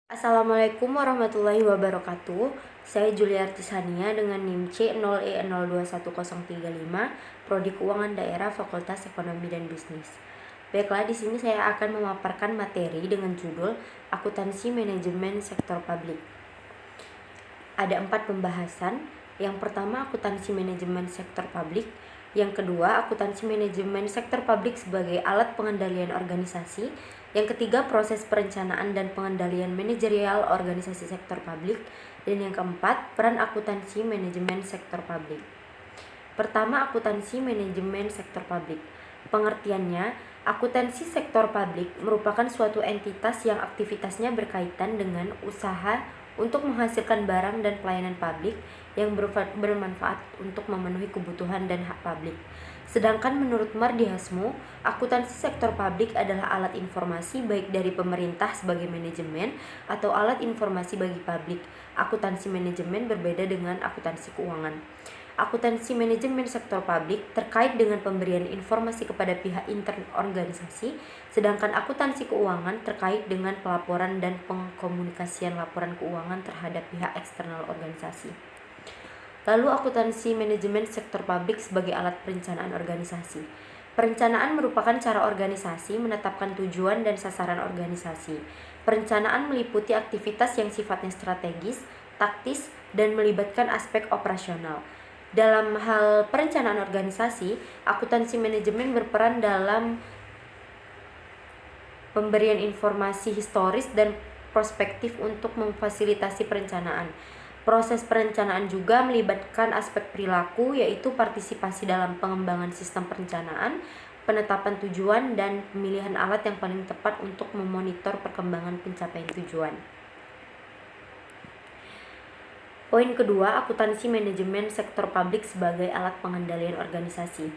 Assalamualaikum warahmatullahi wabarakatuh. Saya Juliarti Sania dengan NIM C0E021035, Prodi Keuangan Daerah Fakultas Ekonomi dan Bisnis. Baiklah, di sini saya akan memaparkan materi dengan judul Akuntansi Manajemen Sektor Publik. Ada 4 pembahasan. Yang pertama, akuntansi manajemen sektor publik. Yang kedua, akuntansi manajemen sektor publik sebagai alat pengendalian organisasi. Yang ketiga, proses perencanaan dan pengendalian manajerial organisasi sektor publik. Dan yang keempat, peran akuntansi manajemen sektor publik. Pertama, akuntansi manajemen sektor publik. Pengertiannya, akuntansi sektor publik merupakan suatu entitas yang aktivitasnya berkaitan dengan usaha untuk menghasilkan barang dan pelayanan publik yang bermanfaat untuk memenuhi kebutuhan dan hak publik. Sedangkan menurut Mardi Hasmu, akuntansi sektor publik adalah alat informasi baik dari pemerintah sebagai manajemen atau alat informasi bagi publik. Akuntansi manajemen berbeda dengan akuntansi keuangan. Akuntansi manajemen sektor publik terkait dengan pemberian informasi kepada pihak intern organisasi, sedangkan akuntansi keuangan terkait dengan pelaporan dan pengkomunikasian laporan keuangan terhadap pihak eksternal organisasi. Lalu, akuntansi manajemen sektor publik sebagai alat perencanaan organisasi. Perencanaan merupakan cara organisasi menetapkan tujuan dan sasaran organisasi. Perencanaan meliputi aktivitas yang sifatnya strategis, taktis, dan melibatkan aspek operasional. Dalam hal perencanaan organisasi, akuntansi manajemen berperan dalam pemberian informasi historis dan prospektif untuk memfasilitasi perencanaan. Proses perencanaan juga melibatkan aspek perilaku, yaitu partisipasi dalam pengembangan sistem perencanaan, penetapan tujuan, dan pemilihan alat yang paling tepat untuk memonitor perkembangan pencapaian tujuan. Poin kedua, akuntansi manajemen sektor publik sebagai alat pengendalian organisasi.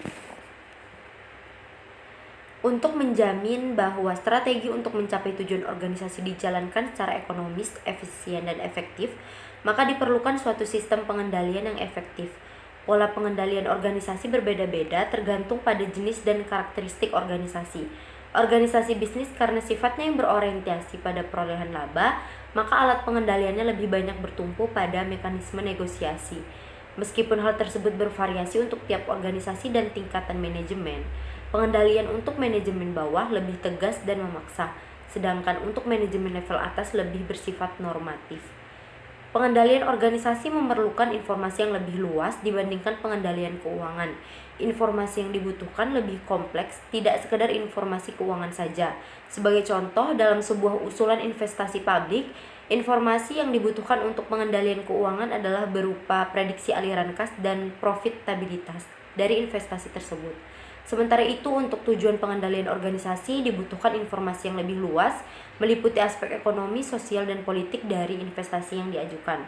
Untuk menjamin bahwa strategi untuk mencapai tujuan organisasi dijalankan secara ekonomis, efisien, dan efektif, maka diperlukan suatu sistem pengendalian yang efektif. Pola pengendalian organisasi berbeda-beda tergantung pada jenis dan karakteristik organisasi. Organisasi bisnis karena sifatnya yang berorientasi pada perolehan laba, maka alat pengendaliannya lebih banyak bertumpu pada mekanisme negosiasi. Meskipun hal tersebut bervariasi untuk tiap organisasi dan tingkatan manajemen, pengendalian untuk manajemen bawah lebih tegas dan memaksa, sedangkan untuk manajemen level atas lebih bersifat normatif. Pengendalian organisasi memerlukan informasi yang lebih luas dibandingkan pengendalian keuangan. Informasi yang dibutuhkan lebih kompleks, tidak sekedar informasi keuangan saja. Sebagai contoh, dalam sebuah usulan investasi publik, informasi yang dibutuhkan untuk pengendalian keuangan adalah berupa prediksi aliran kas dan profitabilitas dari investasi tersebut. Sementara itu, untuk tujuan pengendalian organisasi dibutuhkan informasi yang lebih luas, meliputi aspek ekonomi, sosial, dan politik dari investasi yang diajukan.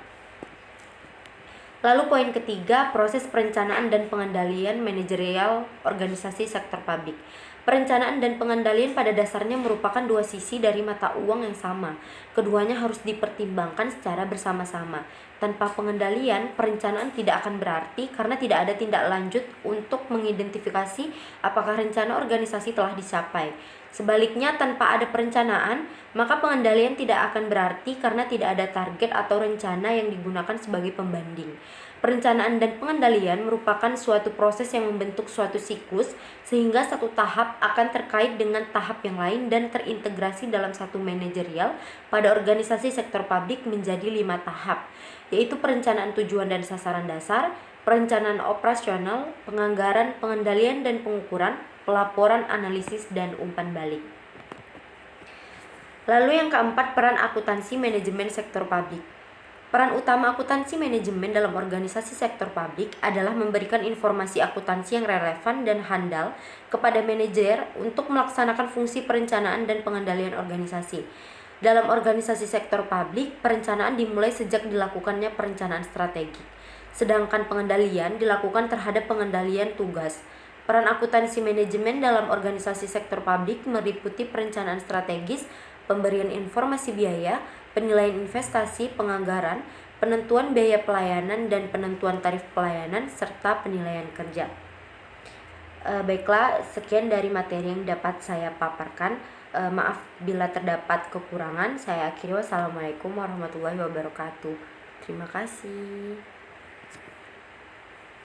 Lalu poin ketiga, proses perencanaan dan pengendalian manajerial organisasi sektor publik. Perencanaan dan pengendalian pada dasarnya merupakan dua sisi dari mata uang yang sama. Keduanya harus dipertimbangkan secara bersama-sama. Tanpa pengendalian, perencanaan tidak akan berarti karena tidak ada tindak lanjut untuk mengidentifikasi apakah rencana organisasi telah dicapai. Sebaliknya, tanpa ada perencanaan, maka pengendalian tidak akan berarti karena tidak ada target atau rencana yang digunakan sebagai pembanding. Perencanaan dan pengendalian merupakan suatu proses yang membentuk suatu siklus sehingga satu tahap akan terkait dengan tahap yang lain dan terintegrasi dalam satu manajerial pada organisasi sektor publik menjadi 5 tahap, yaitu perencanaan tujuan dan sasaran dasar, perencanaan operasional, penganggaran, pengendalian dan pengukuran, pelaporan, analisis, dan umpan balik. Lalu yang keempat, peran akuntansi manajemen sektor publik. Peran utama akuntansi manajemen dalam organisasi sektor publik adalah memberikan informasi akuntansi yang relevan dan handal kepada manajer untuk melaksanakan fungsi perencanaan dan pengendalian organisasi. Dalam organisasi sektor publik, perencanaan dimulai sejak dilakukannya perencanaan strategi, sedangkan pengendalian dilakukan terhadap pengendalian tugas. Peran akuntansi manajemen dalam organisasi sektor publik meliputi perencanaan strategis, pemberian informasi biaya, penilaian investasi, penganggaran, penentuan biaya pelayanan dan penentuan tarif pelayanan, serta penilaian kerja. Baiklah, sekian dari materi yang dapat saya paparkan. Maaf bila terdapat kekurangan. Saya akhiri, wassalamualaikum warahmatullahi wabarakatuh. Terima kasih.